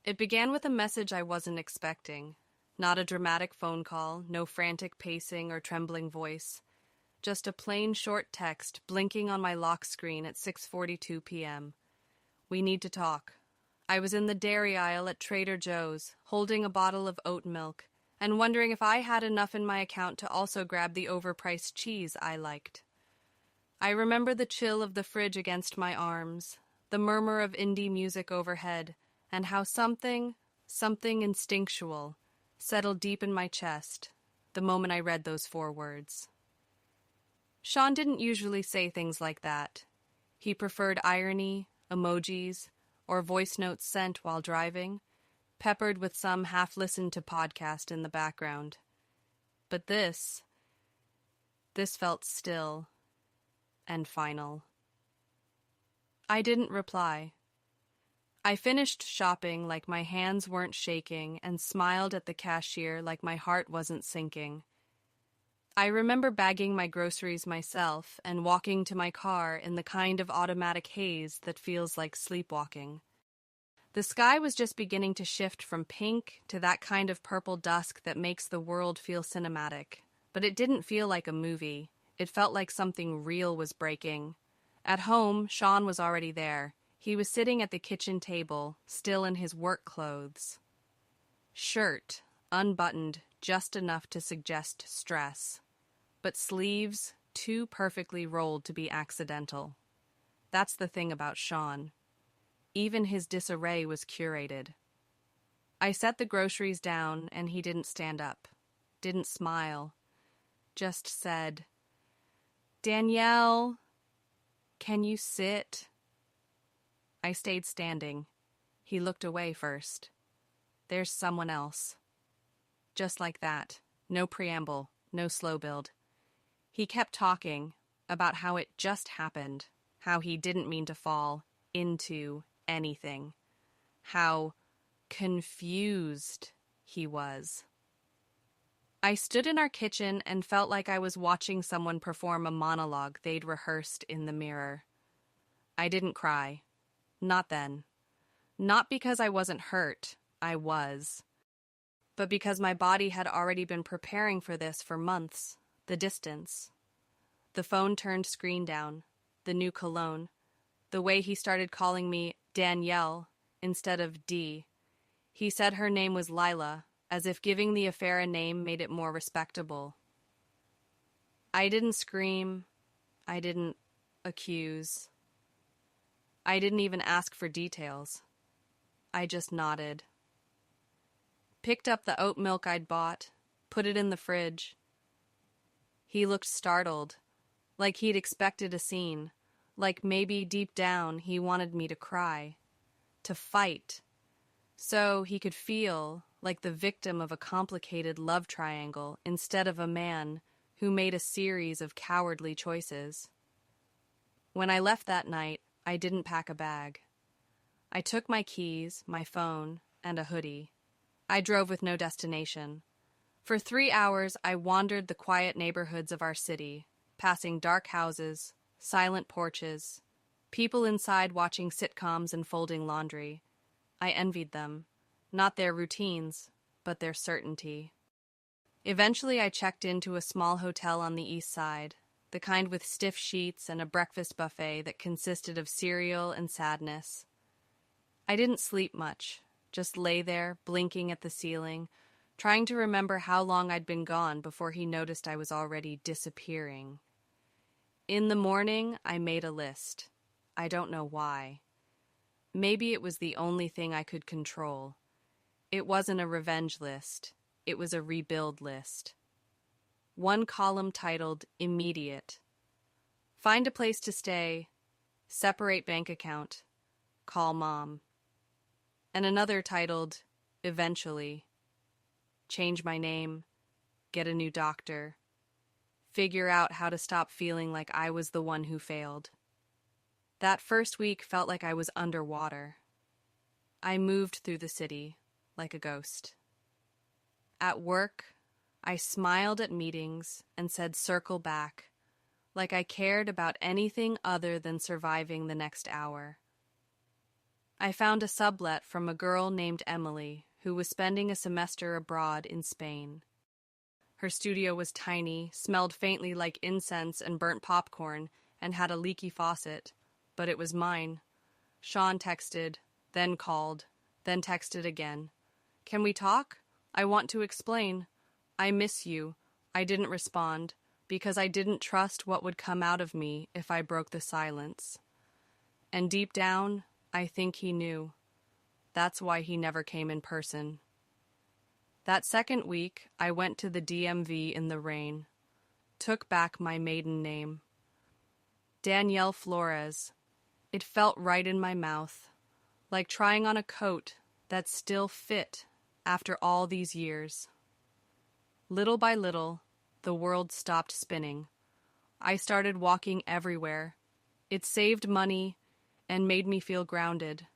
It began with a message I wasn't expecting. Not a dramatic phone call, no frantic pacing or trembling voice. Just a plain short text blinking on my lock screen at 6:42 p.m. We need to talk. I was in the dairy aisle at Trader Joe's, holding a bottle of oat milk, and wondering if I had enough in my account to also grab the overpriced cheese I liked. I remember the chill of the fridge against my arms, the murmur of indie music overhead, and how something instinctual, settled deep in my chest the moment I read those 4 words. Sean didn't usually say things like that. He preferred irony, emojis, or voice notes sent while driving, peppered with some half-listened-to podcast in the background. But this felt still and final. I didn't reply. I finished shopping like my hands weren't shaking and smiled at the cashier like my heart wasn't sinking. I remember bagging my groceries myself and walking to my car in the kind of automatic haze that feels like sleepwalking. The sky was just beginning to shift from pink to that kind of purple dusk that makes the world feel cinematic. But it didn't feel like a movie. It felt like something real was breaking. At home, Sean was already there. He was sitting at the kitchen table, still in his work clothes. Shirt, unbuttoned just enough to suggest stress, but sleeves too perfectly rolled to be accidental. That's the thing about Sean. Even his disarray was curated. I set the groceries down and he didn't stand up, didn't smile, just said, "Danielle, can you sit?" I stayed standing. He looked away first. There's someone else. Just like that. No preamble, no slow build. He kept talking about how it just happened, how he didn't mean to fall into anything, how confused he was. I stood in our kitchen and felt like I was watching someone perform a monologue they'd rehearsed in the mirror. I didn't cry. Not then. Not because I wasn't hurt. I was. But because my body had already been preparing for this for months. The distance. The phone turned screen down. The new cologne. The way he started calling me Danielle instead of D. He said her name was Lila, as if giving the affair a name made it more respectable. I didn't scream. I didn't accuse. I didn't even ask for details. I just nodded. Picked up the oat milk I'd bought, put it in the fridge. He looked startled, like he'd expected a scene, like maybe deep down he wanted me to cry, to fight, so he could feel like the victim of a complicated love triangle instead of a man who made a series of cowardly choices. When I left that night, I didn't pack a bag. I took my keys, my phone, and a hoodie. I drove with no destination. For 3 hours, I wandered the quiet neighborhoods of our city, passing dark houses, silent porches, people inside watching sitcoms and folding laundry. I envied them, not their routines, but their certainty. Eventually, I checked into a small hotel on the east side, the kind with stiff sheets and a breakfast buffet that consisted of cereal and sadness. I didn't sleep much, just lay there, blinking at the ceiling, trying to remember how long I'd been gone before he noticed I was already disappearing. In the morning, I made a list. I don't know why. Maybe it was the only thing I could control. It wasn't a revenge list. It was a rebuild list. One column titled Immediate. Find a place to stay. Separate bank account. Call mom. And another titled Eventually. Change my name. Get a new doctor. Figure out how to stop feeling like I was the one who failed. That first week felt like I was underwater. I moved through the city like a ghost. At work, I smiled at meetings and said circle back, like I cared about anything other than surviving the next hour. I found a sublet from a girl named Emily who was spending a semester abroad in Spain. Her studio was tiny, smelled faintly like incense and burnt popcorn, and had a leaky faucet, but it was mine. Sean texted, then called, then texted again. "Can we talk? I want to explain. I miss you." I didn't respond, because I didn't trust what would come out of me if I broke the silence. And deep down, I think he knew. That's why he never came in person. That second week, I went to the DMV in the rain. Took back my maiden name. Danielle Flores. It felt right in my mouth, like trying on a coat that still fit after all these years. Little by little, the world stopped spinning. I started walking everywhere. It saved money and made me feel grounded.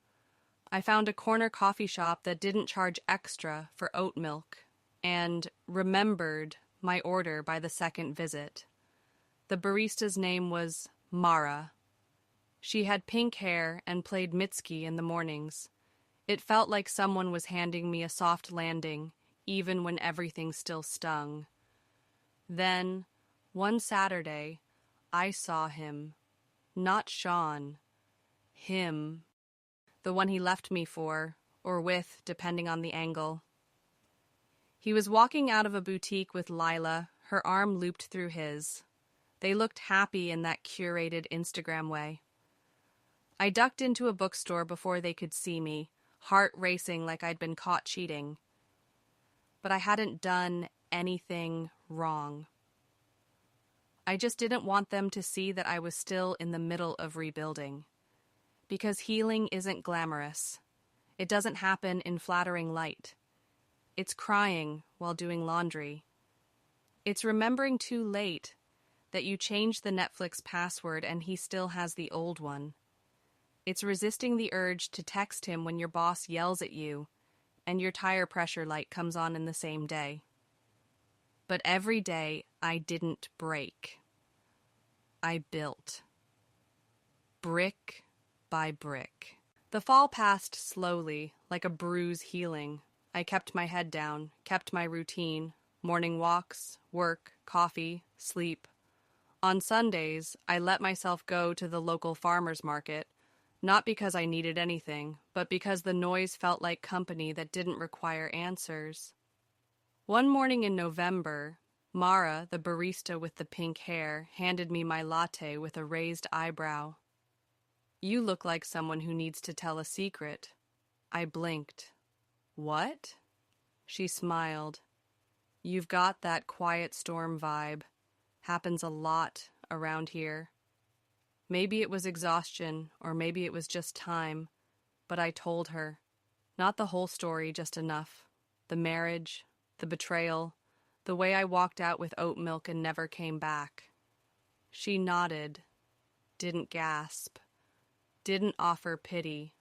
I found a corner coffee shop that didn't charge extra for oat milk and remembered my order by the second visit. The barista's name was Mara. She had pink hair and played Mitski in the mornings. It felt like someone was handing me a soft landing, even when everything still stung. Then, one Saturday, I saw him. Not Sean. Him. The one he left me for, or with, depending on the angle. He was walking out of a boutique with Lila, her arm looped through his. They looked happy in that curated Instagram way. I ducked into a bookstore before they could see me, heart racing like I'd been caught cheating. But I hadn't done anything wrong. I just didn't want them to see that I was still in the middle of rebuilding. Because healing isn't glamorous. It doesn't happen in flattering light. It's crying while doing laundry. It's remembering too late that you changed the Netflix password and he still has the old one. It's resisting the urge to text him when your boss yells at you and your tire pressure light comes on in the same day. But every day I didn't break. I built. Brick by brick. The fall passed slowly, like a bruise healing. I kept my head down, kept my routine, morning walks, work, coffee, sleep. On Sundays, I let myself go to the local farmer's market, not because I needed anything, but because the noise felt like company that didn't require answers. One morning in November, Mara, the barista with the pink hair, handed me my latte with a raised eyebrow. "You look like someone who needs to tell a secret." I blinked. "What?" She smiled. "You've got that quiet storm vibe. Happens a lot around here." Maybe it was exhaustion, or maybe it was just time, but I told her. Not the whole story, just enough. The marriage, the betrayal, the way I walked out with oat milk and never came back. She nodded, didn't gasp, didn't offer pity.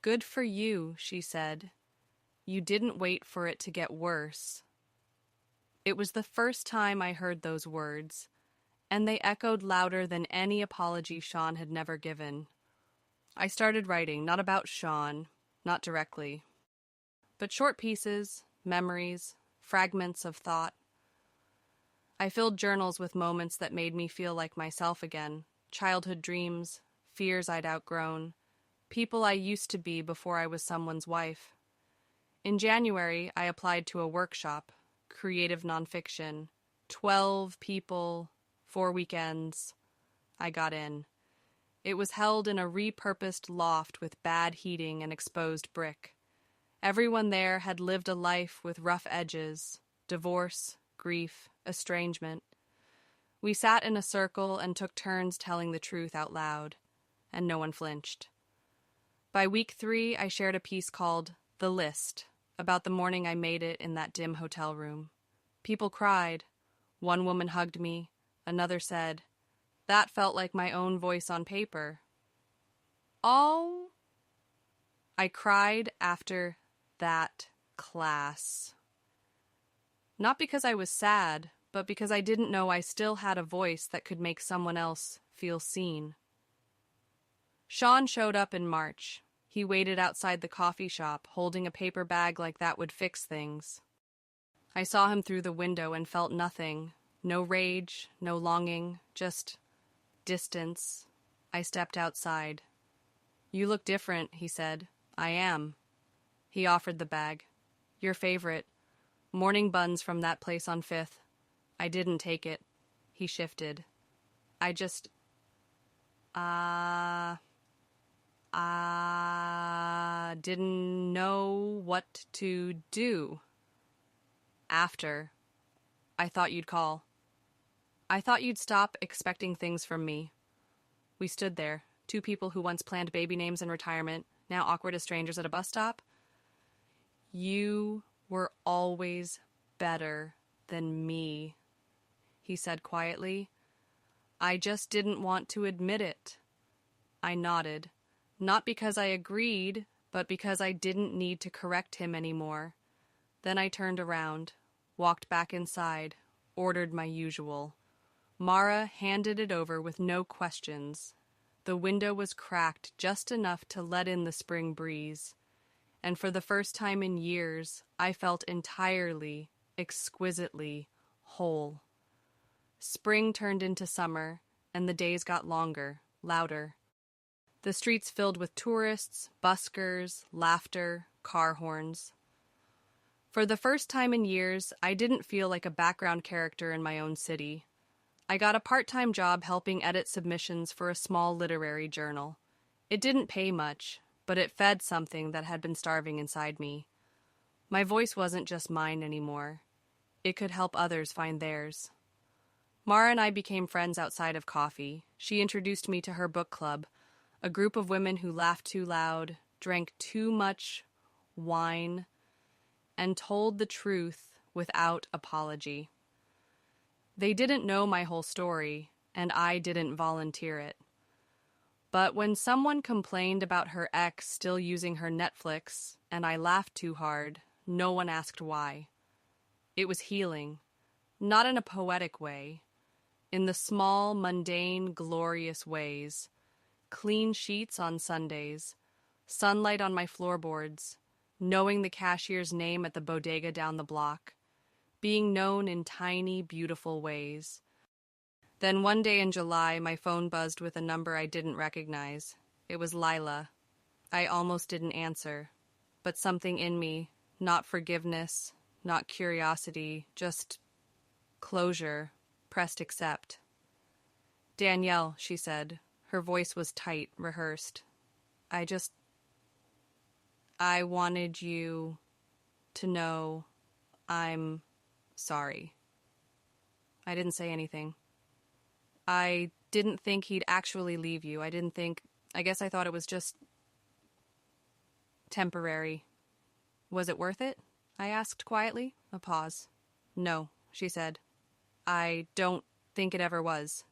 "Good for you," she said. "You didn't wait for it to get worse." It was the first time I heard those words, and they echoed louder than any apology Sean had never given. I started writing, not about Sean, not directly, but short pieces, memories, fragments of thought. I filled journals with moments that made me feel like myself again, childhood dreams, fears I'd outgrown, people I used to be before I was someone's wife. In January, I applied to a workshop, creative nonfiction, 12 people, 4 weekends. I got in. It was held in a repurposed loft with bad heating and exposed brick. Everyone there had lived a life with rough edges, divorce, grief, estrangement. We sat in a circle and took turns telling the truth out loud, and no one flinched. By week 3, I shared a piece called The List, about the morning I made it in that dim hotel room. People cried. One woman hugged me. Another said, "That felt like my own voice on paper." Oh, I cried after that class. Not because I was sad, but because I didn't know I still had a voice that could make someone else feel seen. Sean showed up in March. He waited outside the coffee shop, holding a paper bag like that would fix things. I saw him through the window and felt nothing. No rage, no longing, just distance. I stepped outside. "You look different," he said. "I am." He offered the bag. "Your favorite. Morning buns from that place on 5th. I didn't take it." He shifted. I just, didn't know what to do. After. I thought you'd call. I thought you'd stop expecting things from me. We stood there, two people who once planned baby names in retirement, now awkward as strangers at a bus stop. "You were always better than me," he said quietly. "I just didn't want to admit it." I nodded, not because I agreed, but because I didn't need to correct him anymore. Then I turned around, walked back inside, ordered my usual. Mara handed it over with no questions. The window was cracked just enough to let in the spring breeze, and for the first time in years, I felt entirely, exquisitely whole. Spring turned into summer, and the days got longer, louder. The streets filled with tourists, buskers, laughter, car horns. For the first time in years, I didn't feel like a background character in my own city. I got a part-time job helping edit submissions for a small literary journal. It didn't pay much, but it fed something that had been starving inside me. My voice wasn't just mine anymore. It could help others find theirs. Mara and I became friends outside of coffee. She introduced me to her book club, a group of women who laughed too loud, drank too much wine, and told the truth without apology. They didn't know my whole story, and I didn't volunteer it. But when someone complained about her ex still using her Netflix, and I laughed too hard, no one asked why. It was healing, not in a poetic way, in the small, mundane, glorious ways. Clean sheets on Sundays, sunlight on my floorboards, knowing the cashier's name at the bodega down the block, being known in tiny, beautiful ways. Then one day in July, my phone buzzed with a number I didn't recognize. It was Lila. I almost didn't answer, but something in me, not forgiveness, not curiosity, just closure, pressed accept. "Danielle," she said. Her voice was tight, rehearsed. I wanted you to know I'm sorry." I didn't say anything. I didn't think he'd actually leave you. I guess I thought it was just temporary. "Was it worth it?" I asked quietly. A pause. "No," she said. "I don't think it ever was."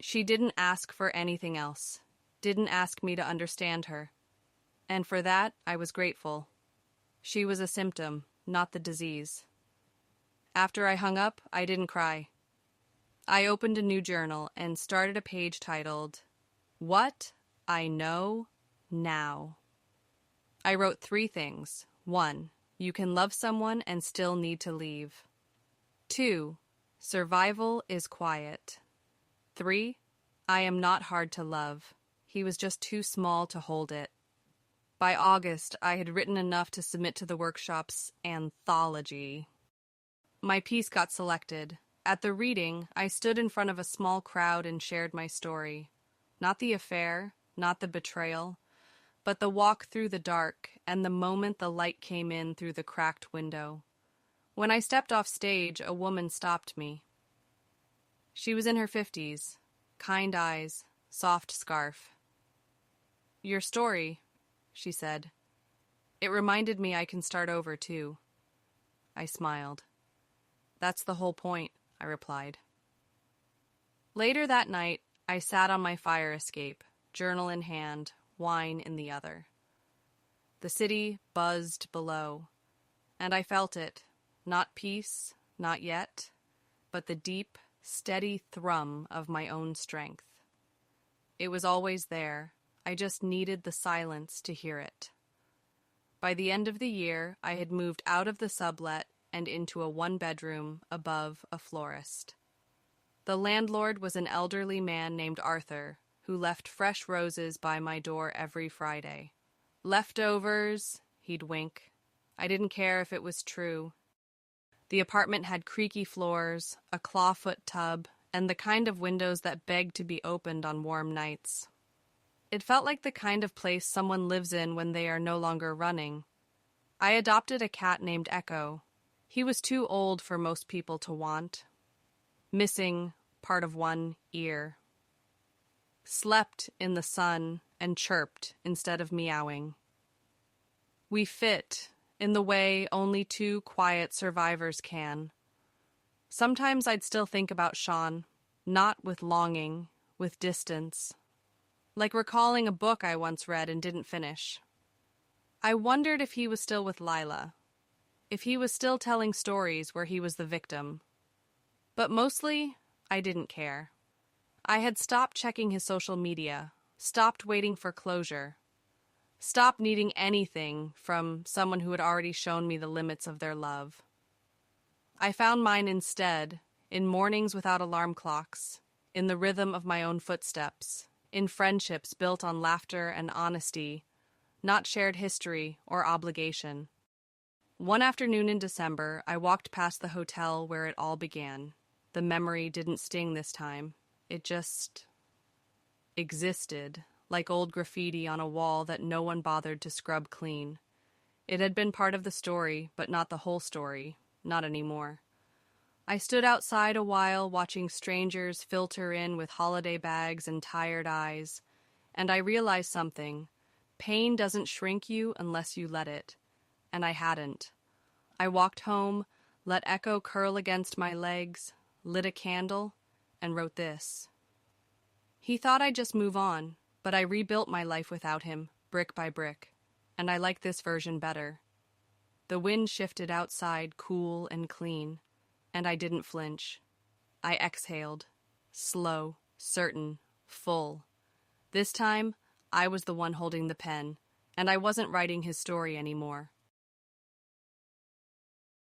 She didn't ask for anything else, didn't ask me to understand her. And for that, I was grateful. She was a symptom, not the disease. After I hung up, I didn't cry. I opened a new journal and started a page titled, "What I Know Now." I wrote 3 things. 1, you can love someone and still need to leave. 2, survival is quiet. 3, I am not hard to love. He was just too small to hold it. By August, I had written enough to submit to the workshop's anthology. My piece got selected. At the reading, I stood in front of a small crowd and shared my story. Not the affair, not the betrayal, but the walk through the dark and the moment the light came in through the cracked window. When I stepped off stage, a woman stopped me. She was in her 50s, kind eyes, soft scarf. "Your story," she said. "It reminded me I can start over, too." I smiled. "That's the whole point," I replied. Later that night, I sat on my fire escape, journal in hand, wine in the other. The city buzzed below, and I felt it, not peace, not yet, but the deep, steady thrum of my own strength. It was always there, I just needed the silence to hear it. By the end of the year, I had moved out of the sublet and into a one-bedroom above a florist. The landlord was an elderly man named Arthur, who left fresh roses by my door every Friday. Leftovers, he'd wink. I didn't care if it was true. The apartment had creaky floors, a clawfoot tub, and the kind of windows that begged to be opened on warm nights. It felt like the kind of place someone lives in when they are no longer running. I adopted a cat named Echo. He was too old for most people to want. Missing part of one ear. Slept in the sun and chirped instead of meowing. We fit in the way only two quiet survivors can. Sometimes I'd still think about Sean, not with longing, with distance. Like recalling a book I once read and didn't finish. I wondered if he was still with Lila, if he was still telling stories where he was the victim. But mostly, I didn't care. I had stopped checking his social media, stopped waiting for closure, stopped needing anything from someone who had already shown me the limits of their love. I found mine instead, in mornings without alarm clocks, in the rhythm of my own footsteps, in friendships built on laughter and honesty, not shared history or obligation. One afternoon in December, I walked past the hotel where it all began. The memory didn't sting this time. It just existed, like old graffiti on a wall that no one bothered to scrub clean. It had been part of the story, but not the whole story. Not anymore. I stood outside a while watching strangers filter in with holiday bags and tired eyes, and I realized something. Pain doesn't shrink you unless you let it. And I hadn't. I walked home, let Echo curl against my legs, lit a candle, and wrote this. He thought I'd just move on, but I rebuilt my life without him, brick by brick, and I like this version better. The wind shifted outside, cool and clean, and I didn't flinch. I exhaled, slow, certain, full. This time, I was the one holding the pen, and I wasn't writing his story anymore.